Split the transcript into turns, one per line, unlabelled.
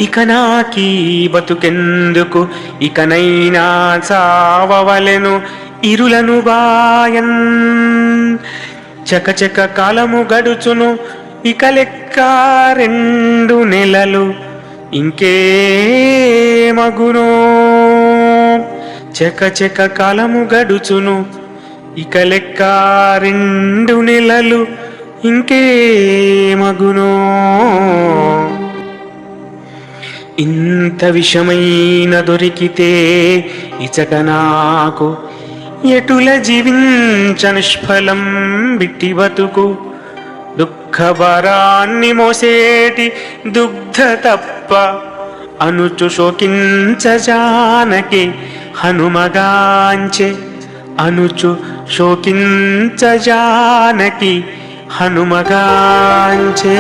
ఇక నాకీ బతుకెందుకు, ఇకనైనా చావవలెను ఇరులను బాయన్. చకచక కాలము గడుచును, ఇక లెక్క 2 నెలలు ఇంకే మగునో. చకచక కాలము గడుచును, ఇక లెక్క 2 నెలలు ఇంకే మగునో. ఇంత విషమైన దొరికితే ఇచట నాకు ఎటుల జీవించ నిష్ఫలం బిట్టి బతుకు. దుఃఖభరాన్ని మోసేటి దుగ్ధ తప్ప అనుచు శోకించ జానకి హనుమగాంచె. అనుచు శోకించ జానకి హనుమగాంచె.